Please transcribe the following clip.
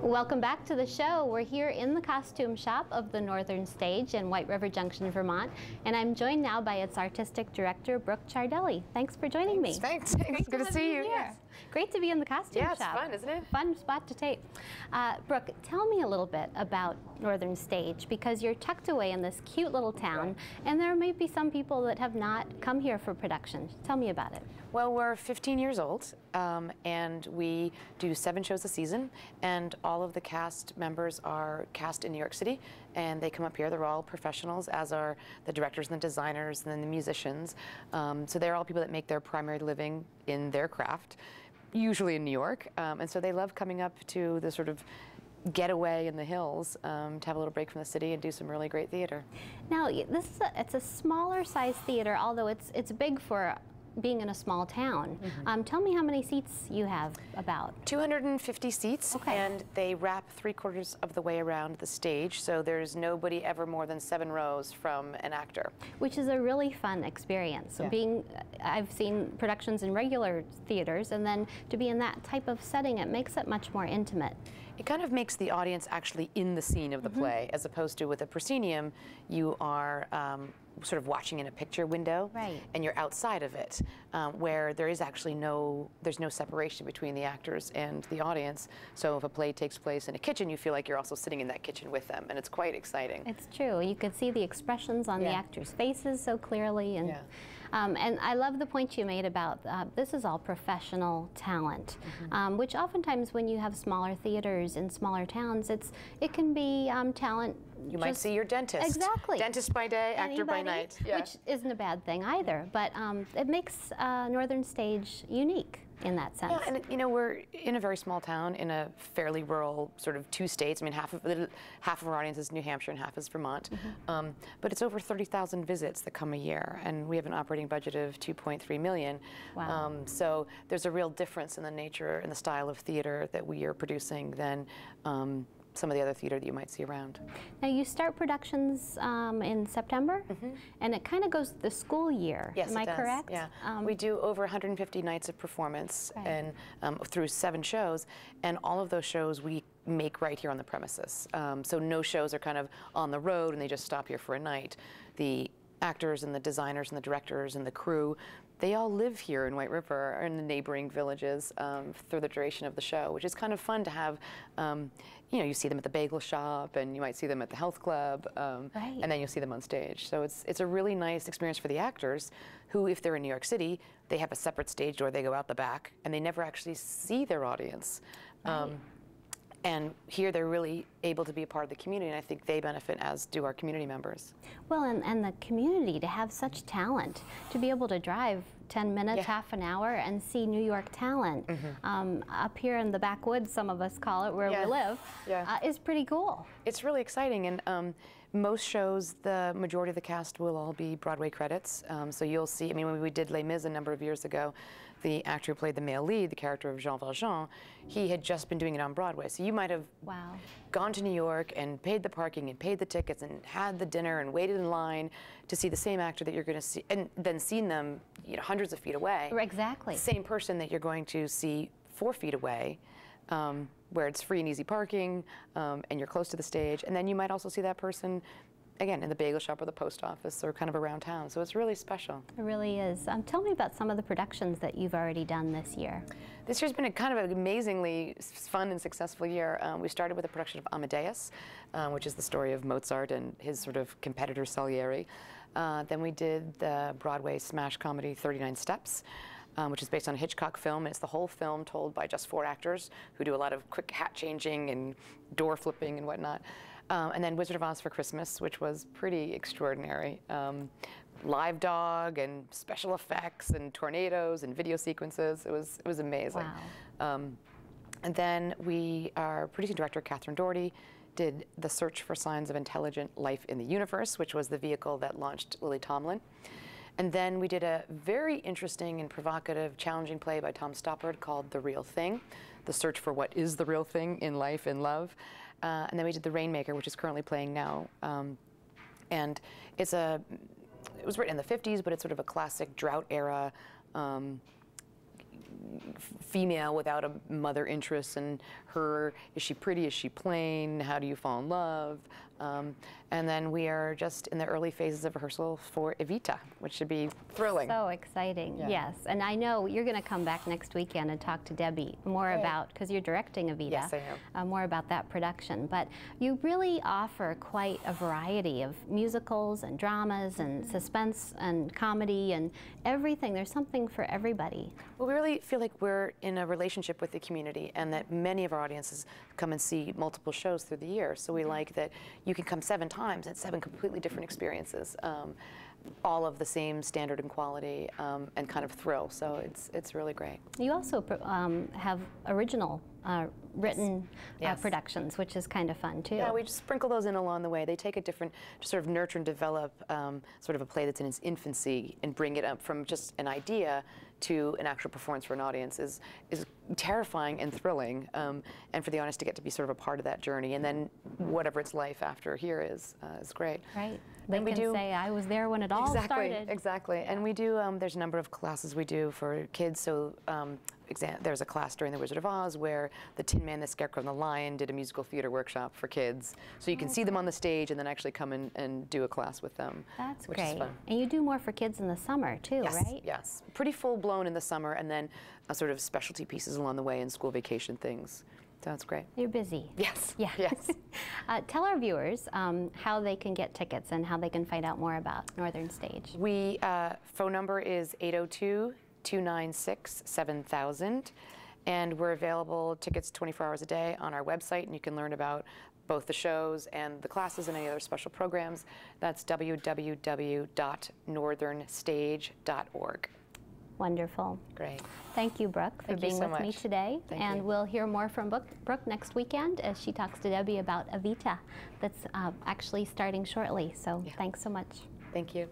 Welcome back to the show. We're here in the costume shop of the Northern Stage in White River Junction, Vermont, and I'm joined now by its artistic director, Brooke Ciardelli. Thanks for joining me. Thanks. Good to see you. Yes. Great to be in the costume shop. Yeah, it's fun, isn't it? Fun spot to tape. Brooke, tell me a little bit about Northern Stage, because you're tucked away in this cute little town, and there may be some people that have not come here for production. Tell me about it. Well, we're 15 years old, and we do 7 shows a season, and all of the cast members are cast in New York City, and they come up here. They're all professionals, as are the directors and the designers and then the musicians. So they're all people that make their primary living in their craft, usually in New York, and so they love coming up to the sort of getaway in the hills to have a little break from the city and do some really great theater. Now, it's a smaller size theater, although it's big for being in a small town. Tell me how many seats you have about. 250 seats, okay. And they wrap 3/4 of the way around the stage, so there's nobody ever more than 7 rows from an actor. Which is a really fun experience. So I've seen productions in regular theaters, and then to be in that type of setting, it makes it much more intimate. It kind of makes the audience actually in the scene of the play, as opposed to with a proscenium, you are sort of watching in a picture window, and you're outside of it, where there is actually there's no separation between the actors and the audience. So if a play takes place in a kitchen, you feel like you're also sitting in that kitchen with them, and it's quite exciting. It's true. You can see the expressions on the actors' faces so clearly, and and I love the point you made about this is all professional talent, which oftentimes when you have smaller theaters in smaller towns, it can be talent. You might see your dentist. Exactly. Dentist by day, actor by night. Which isn't a bad thing either, but it makes Northern Stage unique in that sense. Yeah, and you know, we're in a very small town in a fairly rural sort of 2 states. I mean, half of our audience is New Hampshire and half is Vermont. But it's over 30,000 visits that come a year, and we have an operating budget of $2.3 million. Wow. So there's a real difference in the nature and the style of theater that we are producing than some of the other theater that you might see around. Now, you start productions in September, and it kind of goes the school year. Yes, Am I correct? Yeah. We do over 150 nights of performance and through 7 shows, and all of those shows we make right here on the premises. So no shows are kind of on the road and they just stop here for a night. The actors and the designers and the directors and the crew, they all live here in White River or in the neighboring villages through the duration of the show, which is kind of fun to have. You know, you see them at the bagel shop, and you might see them at the health club, and then you'll see them on stage. So it's a really nice experience for the actors, who, if they're in New York City, they have a separate stage door. They go out the back, and they never actually see their audience. And here they're really able to be a part of the community, and I think they benefit, as do our community members. Well, and the community, to have such talent, to be able to drive 10 minutes, half an hour, and see New York talent up here in the backwoods, some of us call it, where we live, is pretty cool. It's really exciting, and most shows, the majority of the cast will all be Broadway credits. So you'll see, I mean, when we did Les Mis a number of years ago, the actor who played the male lead, the character of Jean Valjean, he had just been doing it on Broadway. So you might have gone to New York and paid the parking and paid the tickets and had the dinner and waited in line to see the same actor that you're going to see, and then seen them, you know, hundreds of feet away. Exactly. Same person that you're going to see 4 feet away, where it's free and easy parking, and you're close to the stage. And then you might also see that person again in the bagel shop or the post office or kind of around town. So it's really special. It really is. Tell me about some of the productions that you've already done this year. This year's been a kind of an amazingly fun and successful year. We started with a production of Amadeus, which is the story of Mozart and his sort of competitor Salieri. Then we did the Broadway smash comedy 39 Steps, which is based on a Hitchcock film, and it's the whole film told by just 4 actors who do a lot of quick hat changing and door flipping and whatnot. And then Wizard of Oz for Christmas, which was pretty extraordinary. Live dog and special effects and tornadoes and video sequences. It was amazing. Wow. And then our producing director, Catherine Doherty, did The Search for Signs of Intelligent Life in the Universe, which was the vehicle that launched Lily Tomlin. And then we did a very interesting and provocative, challenging play by Tom Stoppard called The Real Thing, the search for what is the real thing in life and love. And then we did The Rainmaker, which is currently playing now. And it was written in the 50s, but it's sort of a classic drought era female without a mother interest, and is she pretty, is she plain, how do you fall in love? And then we are just in the early phases of rehearsal for Evita, which should be thrilling. So exciting, yes. And I know you're going to come back next weekend and talk to Debbie more about, because you're directing Evita. Yes, I am. More about that production. But you really offer quite a variety of musicals and dramas and suspense and comedy and everything. There's something for everybody. Well, we really feel like we're in a relationship with the community, and that many of our audiences come and see multiple shows through the year. So we like that you can come 7 times and 7 completely different experiences, all of the same standard and quality and kind of thrill. So it's really great. You also have original written productions, which is kind of fun too. Yeah, we just sprinkle those in along the way. They take a different, just sort of nurture and develop sort of a play that's in its infancy and bring it up from just an idea to an actual performance for an audience is terrifying and thrilling, and for the audience to get to be sort of a part of that journey, and then whatever its life after here is great. Right. They can say, I was there when it all started. Exactly. And we do, there's a number of classes we do for kids. So there's a class during The Wizard of Oz where the Tin Man, the Scarecrow, and the Lion did a musical theater workshop for kids. So you can see them on the stage and then actually come in and do a class with them. That's which great. Is fun. And you do more for kids in the summer too, right? Yes. Pretty full-blown in the summer, and then sort of specialty pieces along the way and school vacation things. So that's great. You're busy. Yes. Yeah. Yes. Tell our viewers how they can get tickets and how they can find out more about Northern Stage. Phone number is 802-296-7000, and we're available tickets 24 hours a day on our website, and you can learn about both the shows and the classes and any other special programs. That's www.northernstage.org. Wonderful. Great. Thank you, Brooke, for being with me today. And we'll hear more from Brooke next weekend as she talks to Debbie about Evita that's actually starting shortly. So thanks so much. Thank you.